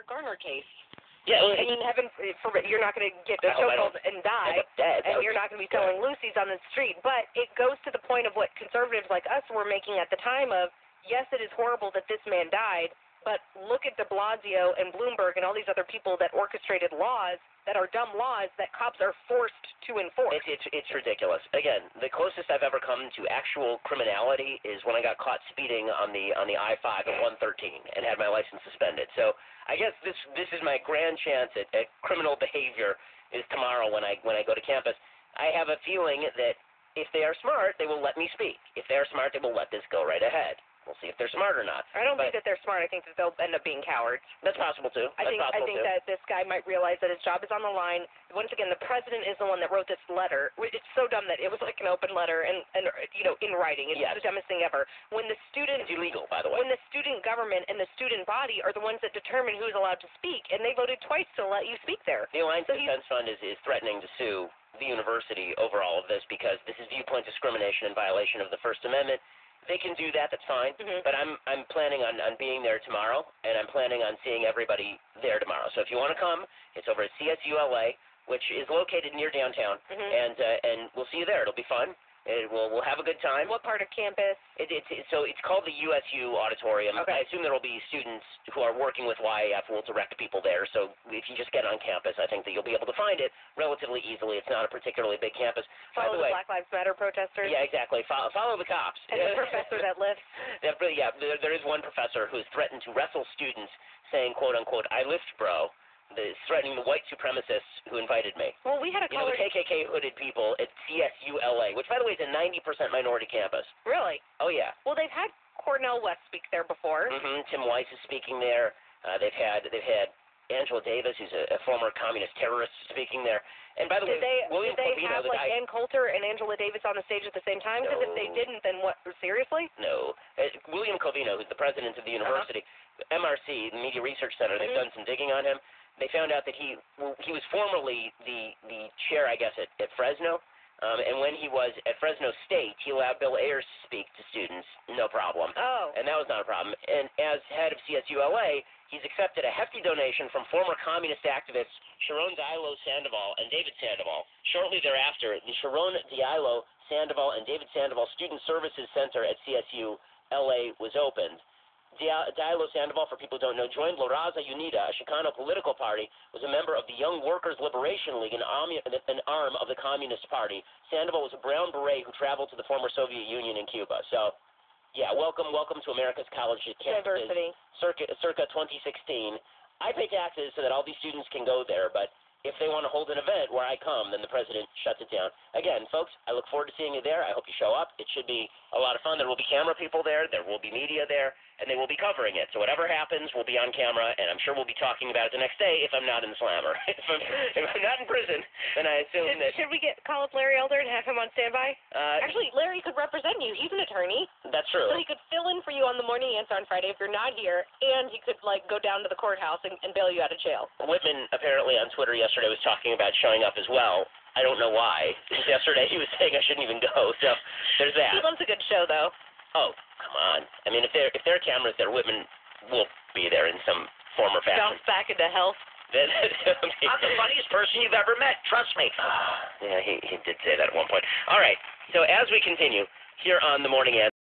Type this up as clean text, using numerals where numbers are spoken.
Garner case. Yeah, I mean, heaven forbid, you're not going to get chokehold and die, and you're not going to be selling Lucy's on the street. But it goes to the point of what conservatives like us were making at the time of, yes, it is horrible that this man died, but look at de Blasio and Bloomberg and all these other people that orchestrated laws that are dumb laws that cops are forced to enforce. It's ridiculous. Again, the closest I've ever come to actual criminality is when I got caught speeding on the I-5 at 113 and had my license suspended. So I guess this is my grand chance at criminal behavior is tomorrow when I go to campus. I have a feeling that if they are smart, they will let me speak. If they are smart, they will let this go right ahead. We'll see if they're smart or not. I don't think that they're smart. I think that they'll end up being cowards. That's possible, too. I think that this guy might realize that his job is on the line. Once again, the president is the one that wrote this letter. It's so dumb that it was like an open letter and you know, in writing. It's the dumbest thing ever. When the student... It's illegal, by the way. When the student government and the student body are the ones that determine who's allowed to speak, and they voted twice to let you speak there. The Alliance Defense Fund is threatening to sue the university over all of this because this is viewpoint discrimination in violation of the First Amendment. They can do that, that's fine, but I'm planning on being there tomorrow, and I'm planning on seeing everybody there tomorrow. So if you want to come, it's over at CSULA, which is located near downtown, and we'll see you there. It'll be fun. We'll have a good time. What part of campus? So it's called the USU Auditorium. Okay. I assume there will be students who are working with YAF who will direct people there. So if you just get on campus, I think that you'll be able to find it relatively easily. It's not a particularly big campus. Follow the Black Lives Matter protesters? Yeah, exactly. Follow the cops. And the professor that lifts? Yeah, there is one professor who's threatened to wrestle students saying, quote, unquote, I lift, bro. Threatening the white supremacists who invited me. Well, we had a the KKK-hooded people at CSULA, which, by the way, is a 90% minority campus. Really? Oh, yeah. Well, they've had Cornel West speak there before. Tim Weiss is speaking there. They've had Angela Davis, who's a former communist terrorist, speaking there. And by the way, William Covino, did they have like Ann Coulter and Angela Davis on the stage at the same time? Because if they didn't, then what? Seriously? No. William Covino, who's the president of the university, MRC, the Media Research Center, they've done some digging on him. They found out that he was formerly the chair, I guess, at Fresno. And when he was at Fresno State, he allowed Bill Ayers to speak to students, no problem. Oh. And that was not a problem. And as head of CSULA, he's accepted a hefty donation from former communist activists Sharon Diallo Sandoval and David Sandoval. Shortly thereafter, the Sharon Diallo Sandoval and David Sandoval Student Services Center at CSULA was opened. Diallo Sandoval, for people who don't know, joined La Raza Unida, a Chicano political party, was a member of the Young Workers' Liberation League, an arm of the Communist Party. Sandoval was a brown beret who traveled to the former Soviet Union in Cuba. So, yeah, welcome to America's college campuses. Diversity. Circa 2016. I pay taxes so that all these students can go there, but if they want to hold an event where I come, then the president shuts it down. Again, folks, I look forward to seeing you there. I hope you show up. It should be a lot of fun. There will be camera people there. There will be media there, and they will be covering it. So whatever happens, we'll be on camera, and I'm sure we'll be talking about it the next day if I'm not in the slammer. if I'm not in prison, then I assume that... Should we call up Larry Elder and have him on standby? Actually, Larry could represent you. He's an attorney. That's true. So he could fill in for you on the morning answer on Friday if you're not here, and he could, go down to the courthouse and bail you out of jail. Whitman, apparently on Twitter yesterday, was talking about showing up as well. I don't know why. Yesterday he was saying I shouldn't even go, so there's that. He loves a good show, though. Oh, come on. I mean, if there are cameras there, Whitman will be there in some form or fashion. Bounce back into health. I'm the funniest person you've ever met. Trust me. Yeah, he did say that at one point. All right. So as we continue here on The Morning Answer,